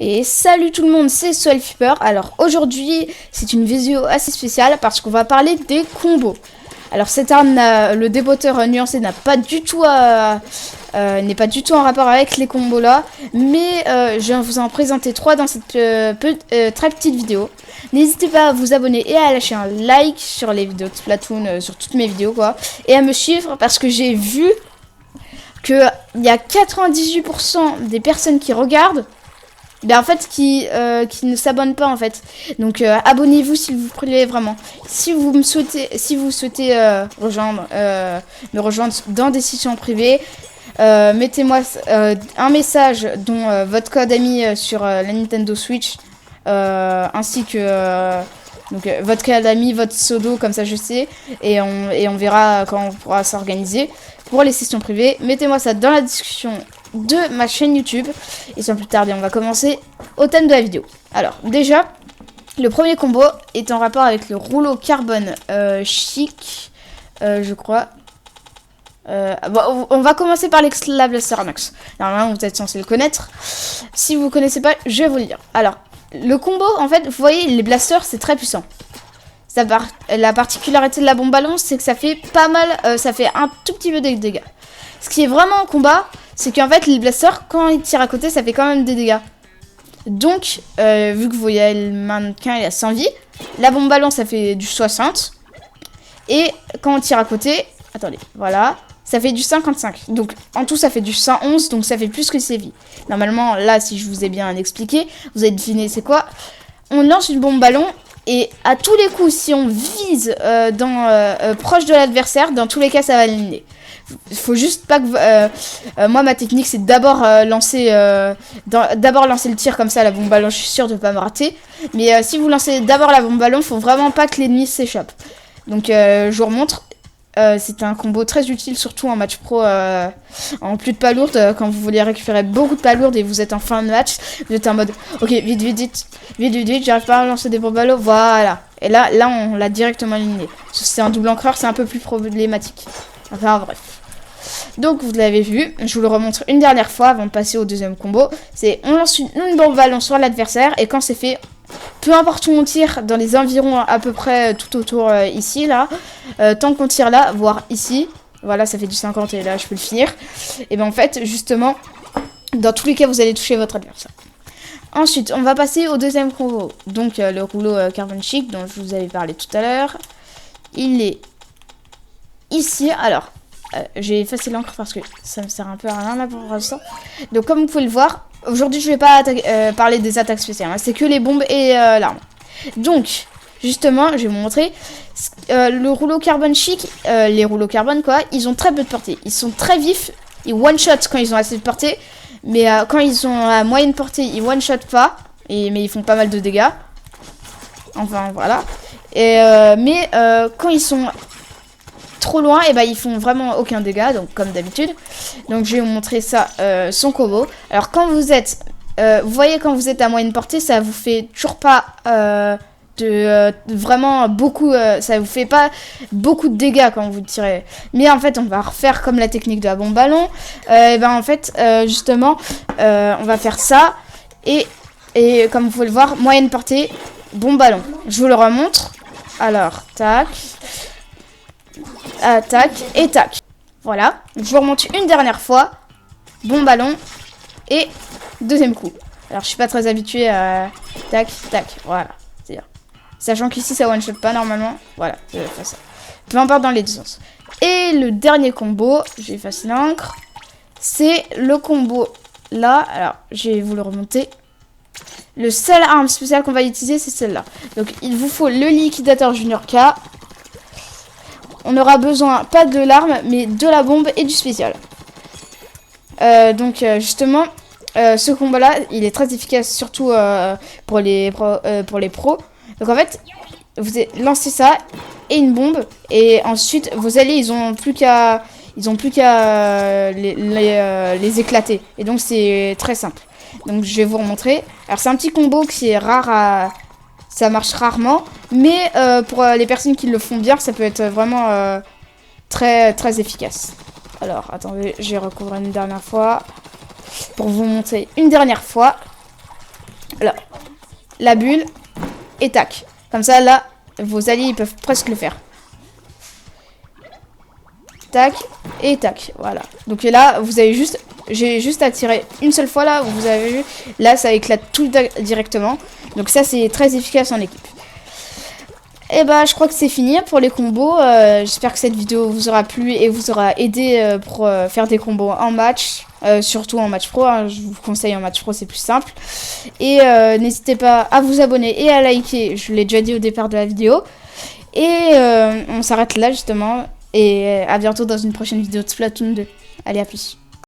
Et salut tout le monde, c'est Swellfeeper. Alors aujourd'hui, c'est une vidéo assez spéciale parce qu'on va parler des combos. Alors cette arme, le déboteur nuancé n'est pas du tout en rapport avec les combos là, mais je vais vous en présenter 3 dans cette très petite vidéo. N'hésitez pas à vous abonner et à lâcher un like sur les vidéos de Splatoon, sur toutes mes vidéos quoi, et à me suivre parce que j'ai vu que il y a 98% des personnes qui regardent. En fait qui ne s'abonnent pas en fait. Donc abonnez-vous s'il vous plaît vraiment. Si vous souhaitez me rejoindre dans des sessions privées, mettez-moi un message dont votre code ami sur la Nintendo Switch, ainsi que votre code ami, votre pseudo, comme ça je sais, et on verra quand on pourra s'organiser pour les sessions privées. Mettez-moi ça dans la discussion de ma chaîne YouTube. Et sans plus tarder, on va commencer au thème de la vidéo. Alors déjà, le premier combo est en rapport avec le rouleau carbone chic, je crois. On va commencer par l'excla Blaster Max. Normalement, vous êtes censé le connaître. Si vous ne connaissez pas, je vais vous le dire. Alors, le combo, en fait, vous voyez, les blasters, c'est très puissant. La particularité de la bombe ballon, c'est que ça fait pas mal, ça fait un tout petit peu de dégâts. Ce qui est vraiment en combat, c'est qu'en fait, les blasters, quand ils tirent à côté, ça fait quand même des dégâts. Donc, vu que vous voyez le mannequin, il a 100 vies. La bombe ballon, ça fait du 60. Et quand on tire à côté, attendez, voilà, ça fait du 55. Donc, en tout, ça fait du 111, donc ça fait plus que ses vies. Normalement, là, si je vous ai bien expliqué, vous avez deviné c'est quoi. On lance une bombe ballon, et à tous les coups, si on vise proche de l'adversaire, dans tous les cas, ça va l'éliminer. Il faut juste pas que moi ma technique c'est d'abord lancer le tir comme ça la bombe ballon, je suis sûre de pas me rater. Mais si vous lancez d'abord la bombe ballon, faut vraiment pas que l'ennemi s'échappe. Donc je vous remontre. C'est un combo très utile surtout en match pro en plus de palourde, quand vous voulez récupérer beaucoup de palourde et vous êtes en fin de match, vous êtes en mode ok vite, j'arrive pas à lancer des bombes ballons, voilà. Et là on l'a directement éliminé. Si c'est un double encreur, c'est un peu plus problématique. Enfin bref. Donc vous l'avez vu, je vous le remontre une dernière fois avant de passer au deuxième combo. C'est on lance une bombe ballon sur l'adversaire et quand c'est fait, peu importe où on tire, dans les environs à peu près tout autour ici là, tant qu'on tire là, voire ici, voilà ça fait du 50 et là je peux le finir. Et bien en fait justement, dans tous les cas vous allez toucher votre adversaire. Ensuite on va passer au deuxième combo, donc le rouleau carbone chic dont je vous avais parlé tout à l'heure. Il est ici, alors j'ai effacé l'encre parce que ça me sert un peu à rien là pour l'instant. Donc comme vous pouvez le voir, aujourd'hui je vais pas parler des attaques spéciales, hein. C'est que les bombes et l'arme. Donc justement je vais vous montrer le rouleau carbone chic, les rouleaux carbone quoi, ils ont très peu de portée. Ils sont très vifs, ils one shot quand ils ont assez de portée, mais quand ils ont à moyenne portée ils one shot pas, mais ils font pas mal de dégâts. Enfin voilà. Mais quand ils sont trop loin, et ils font vraiment aucun dégât, donc comme d'habitude. Donc je vais vous montrer ça, son combo. Alors quand vous êtes, vous voyez quand vous êtes à moyenne portée, ça vous fait toujours pas vraiment beaucoup, ça vous fait pas beaucoup de dégâts quand vous tirez. Mais en fait on va refaire comme la technique de la bombe ballon. En fait justement on va faire ça et comme vous pouvez le voir, moyenne portée, bombe ballon. Je vous le remontre. Alors tac. Attaque et tac. Voilà. Je vous remonte une dernière fois. Bon ballon. Et deuxième coup. Alors je suis pas très habituée à tac, tac. Voilà. C'est-à-dire. Sachant qu'ici ça one shot pas normalement. Voilà. Je vais faire ça. Peu importe dans les deux sens. Et le dernier combo. J'ai effacé l'encre. C'est le combo là. Alors je vais vous le remonter. Le seul arme spéciale qu'on va utiliser c'est celle-là. Donc il vous faut le liquidateur Junior K. On aura besoin, pas de l'arme, mais de la bombe et du spécial. Justement, ce combat-là, il est très efficace, surtout pour les pros. Donc en fait, vous lancez ça et une bombe, et ensuite vos alliés, ils ont plus qu'à les éclater. Et donc c'est très simple. Donc je vais vous remontrer. Alors c'est un petit combo qui est rare ça marche rarement, mais pour les personnes qui le font bien, ça peut être vraiment très très efficace. Alors, attendez, je vais recouvrir une dernière fois pour vous montrer une dernière fois. là, la bulle, et tac. Comme ça, là, vos alliés, ils peuvent presque le faire. Tac, et tac, voilà. Donc là, vous avez juste... J'ai juste à tirer une seule fois, là, vous avez vu. Là, ça éclate tout directement. Donc ça, c'est très efficace en équipe. Et bah, je crois que c'est fini pour les combos. J'espère que cette vidéo vous aura plu et vous aura aidé pour faire des combos en match. Surtout en match pro, hein. Je vous conseille en match pro, c'est plus simple. Et n'hésitez pas à vous abonner et à liker, je l'ai déjà dit au départ de la vidéo. Et on s'arrête là justement. Et à bientôt dans une prochaine vidéo de Splatoon 2. Allez, à plus.